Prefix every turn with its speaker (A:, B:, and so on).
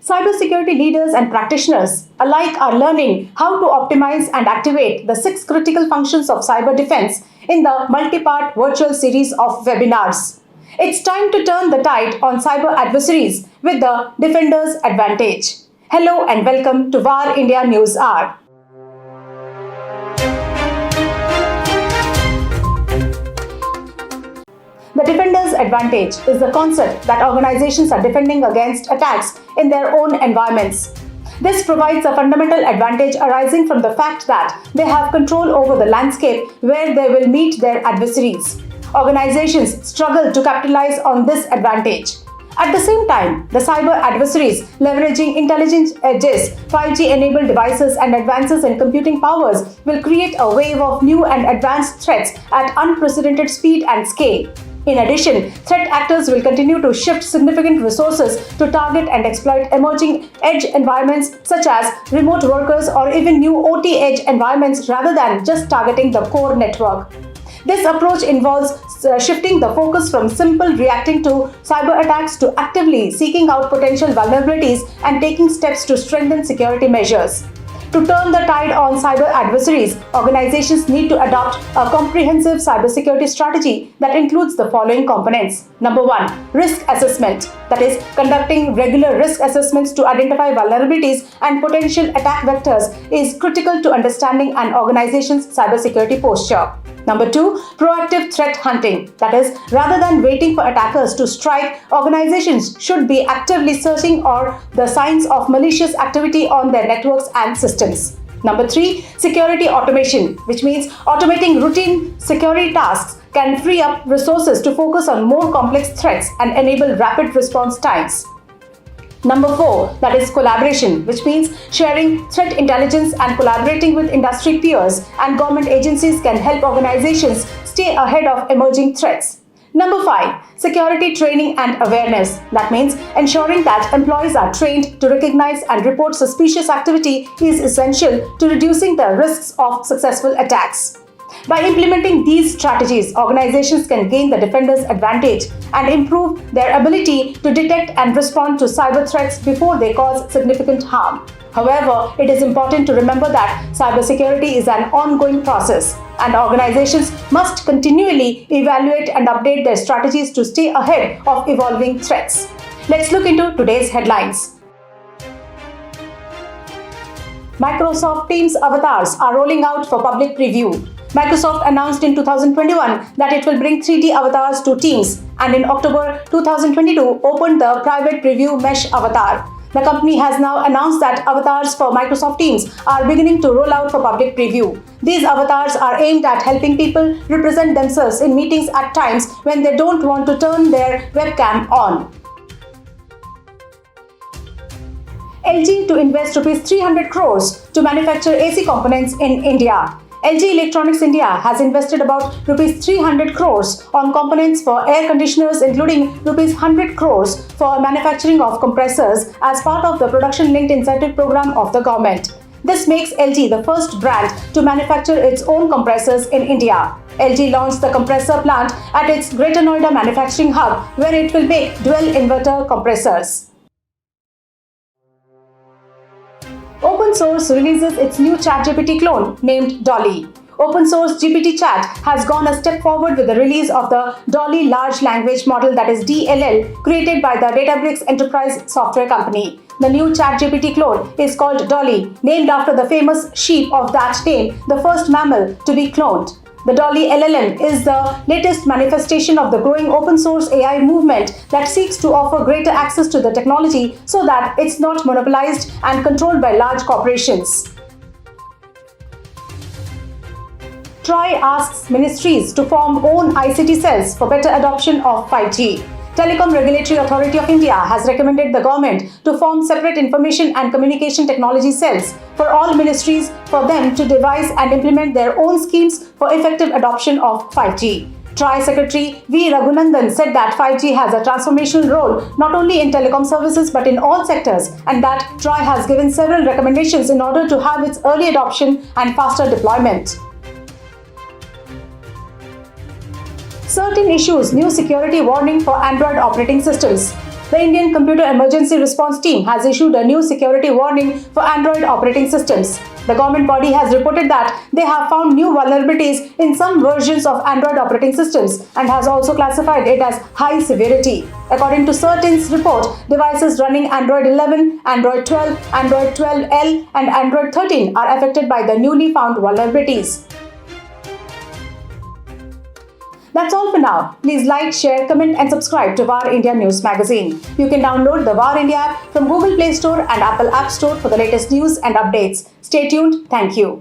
A: Cybersecurity leaders and practitioners alike are learning how to optimize and activate the 6 critical functions of cyber defense in the multi-part virtual series of webinars. It's time to turn the tide on cyber adversaries with the Defender's Advantage. Hello and welcome to Varindia News Hour. The Defender's Advantage is the concept that organizations are defending against attacks in their own environments. This provides a fundamental advantage arising from the fact that they have control over the landscape where they will meet their adversaries. Organizations struggle to capitalize on this advantage. At the same time, the cyber adversaries, leveraging intelligent edges, 5G-enabled devices and advances in computing powers, will create a wave of new and advanced threats at unprecedented speed and scale. In addition, threat actors will continue to shift significant resources to target and exploit emerging edge environments such as remote workers or even new OT edge environments rather than just targeting the core network. This approach involves shifting the focus from simple reacting to cyber attacks to actively seeking out potential vulnerabilities and taking steps to strengthen security measures. To turn the tide on cyber adversaries, organizations need to adopt a comprehensive cybersecurity strategy that includes the following components. Number 1, risk assessment. That is, conducting regular risk assessments to identify vulnerabilities and potential attack vectors is critical to understanding an organization's cybersecurity posture. Number 2, proactive threat hunting. That is, rather than waiting for attackers to strike, organizations should be actively searching for the signs of malicious activity on their networks and systems. Number 3, security automation, which means automating routine security tasks can free up resources to focus on more complex threats and enable rapid response times. Number 4, that is collaboration, which means sharing threat intelligence and collaborating with industry peers and government agencies can help organizations stay ahead of emerging threats. Number 5, security training and awareness. That means ensuring that employees are trained to recognize and report suspicious activity is essential to reducing the risks of successful attacks. By implementing these strategies, organizations can gain the defender's advantage and improve their ability to detect and respond to cyber threats before they cause significant harm. However, it is important to remember that cybersecurity is an ongoing process, and organizations must continually evaluate and update their strategies to stay ahead of evolving threats. Let's look into today's headlines. MicrosoftTeams Avatars are rolling out for public preview. Microsoft announced in 2021 that it will bring 3D avatars to Teams, and in October 2022 opened the private preview Mesh Avatar. The company has now announced that avatars for Microsoft Teams are beginning to roll out for public preview. These avatars are aimed at helping people represent themselves in meetings at times when they don't want to turn their webcam on. LG to invest Rs 300 crores to manufacture AC components in India. LG Electronics India has invested about Rs 300 crores on components for air conditioners, including Rs 100 crores for manufacturing of compressors as part of the production-linked incentive program of the government. This makes LG the first brand to manufacture its own compressors in India. LG launched the compressor plant at its Greater Noida manufacturing hub, where it will make dual-inverter compressors. Open Source releases its new ChatGPT clone named Dolly. Open source GPT Chat has gone a step forward with the release of the Dolly large language model, that is DLL, created by the Databricks enterprise software company. The new ChatGPT clone is called Dolly, named after the famous sheep of that name, the first mammal to be cloned. The Dolly LLM is the latest manifestation of the growing open source AI movement that seeks to offer greater access to the technology so that it's not monopolized and controlled by large corporations. TRAI asks ministries to form own ICT cells for better adoption of 5G. Telecom Regulatory Authority of India has recommended the government to form separate information and communication technology cells for all ministries for them to devise and implement their own schemes for effective adoption of 5G. TRAI Secretary V. Raghunandan said that 5G has a transformational role not only in telecom services but in all sectors, and that TRAI has given several recommendations in order to have its early adoption and faster deployment. CERT-In issues new security warning for Android operating systems. The Indian Computer Emergency Response Team has issued a new security warning for Android operating systems. The government body has reported that they have found new vulnerabilities in some versions of Android operating systems and has also classified it as high severity. According to CERT-In's report, devices running Android 11, Android 12, Android 12L and Android 13 are affected by the newly found vulnerabilities. That's all for now. Please like, share, comment and subscribe to Varindia News Magazine. You can download the Varindia app from Google Play Store and Apple App Store for the latest news and updates. Stay tuned. Thank you.